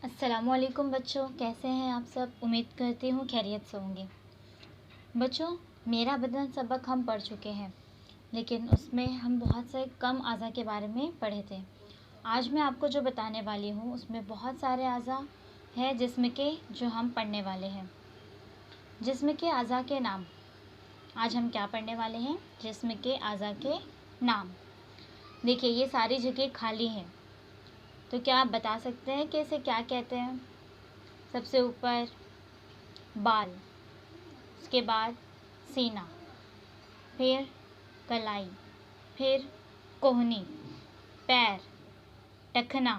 अस्सलामुअलैकुम बच्चों, कैसे हैं आप सब। उम्मीद करती हूँ खैरियत से होंगे। बच्चों, मेरा बदन सबक हम पढ़ चुके हैं, लेकिन उसमें हम बहुत से कम अज़ा के बारे में पढ़े थे। आज मैं आपको जो बताने वाली हूँ उसमें बहुत सारे अज़ा है जिस्म के जो हम पढ़ने वाले हैं। जिस्म के अज़ा के नाम। आज हम क्या पढ़ने वाले हैं? जिस्म के अज़ा के नाम। देखिए, ये सारी जगह खाली हैं, तो क्या आप बता सकते हैं कि इसे क्या कहते हैं? सबसे ऊपर बाल, उसके बाद सीना, फिर कलाई, फिर कोहनी, पैर, टखना,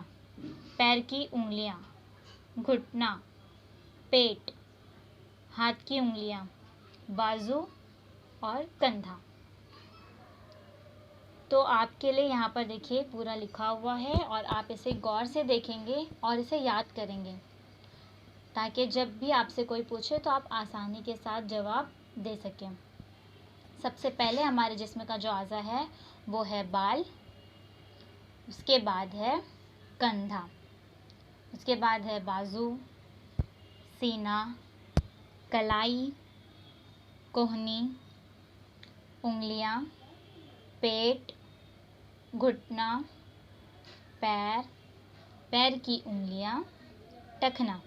पैर की उंगलियां, घुटना, पेट, हाथ की उंगलियां, बाजू और कंधा। तो आपके लिए यहाँ पर देखिए पूरा लिखा हुआ है और आप इसे गौर से देखेंगे और इसे याद करेंगे, ताकि जब भी आपसे कोई पूछे तो आप आसानी के साथ जवाब दे सकें। सबसे पहले हमारे जिस्म का जो अज़ा है वो है बाल, उसके बाद है कंधा, उसके बाद है बाजू, सीना, कलाई, कोहनी, उंगलियां, पेट, घुटना, पैर, पैर की उंगलियां, टखना।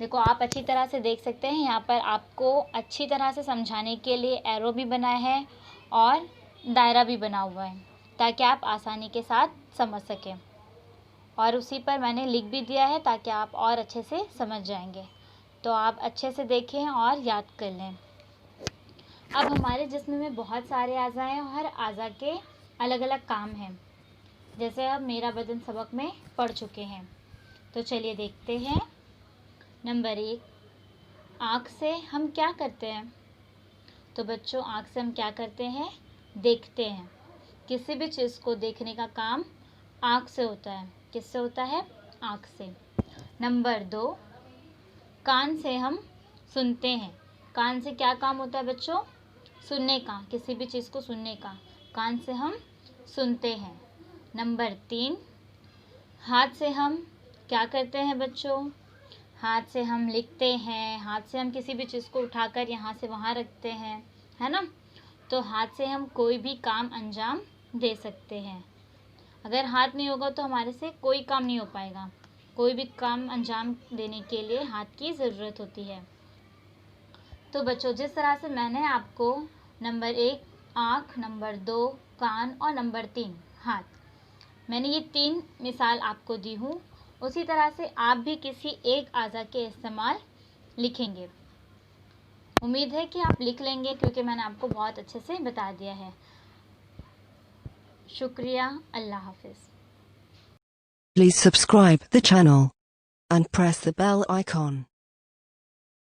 देखो, आप अच्छी तरह से देख सकते हैं, यहाँ पर आपको अच्छी तरह से समझाने के लिए एरो भी बना है और दायरा भी बना हुआ है, ताकि आप आसानी के साथ समझ सकें। और उसी पर मैंने लिख भी दिया है ताकि आप और अच्छे से समझ जाएंगे। तो आप अच्छे से देखें और याद कर लें। अब हमारे जिस्म में बहुत सारे अज़ा हैं और हर अज़ा के अलग अलग काम हैं, जैसे अब मेरा बदन सबक में पढ़ चुके हैं। तो चलिए देखते हैं। नंबर 1, आँख से हम क्या करते हैं? तो बच्चों, आँख से हम क्या करते हैं? देखते हैं। किसी भी चीज़ को देखने का काम आँख से होता है। किससे होता है? आँख से। नंबर 2, कान से हम सुनते हैं। कान से क्या काम होता है बच्चों? सुनने का, किसी भी चीज़ को सुनने का। कान से हम सुनते हैं। नंबर 3, हाथ से हम क्या करते हैं बच्चों? हाथ से हम लिखते हैं। हाथ से हम किसी भी चीज़ को उठाकर यहाँ से वहाँ रखते हैं, है ना? तो हाथ से हम कोई भी काम अंजाम दे सकते हैं। अगर हाथ नहीं होगा तो हमारे से कोई काम नहीं हो पाएगा। कोई भी काम अंजाम देने के लिए हाथ की ज़रूरत होती है। तो बच्चों, जिस तरह से मैंने आपको नंबर 1 आँख, नंबर 2 कान और नंबर 3 हाथ, मैंने ये 3 मिसाल आपको दी हूँ, उसी तरह से आप भी किसी एक अज़ा के इस्तेमाल लिखेंगे। उम्मीद है कि आप लिख लेंगे, क्योंकि मैंने आपको बहुत अच्छे से बता दिया है। शुक्रिया। अल्लाह हाफ़िज़। Please subscribe the channel and press the bell icon.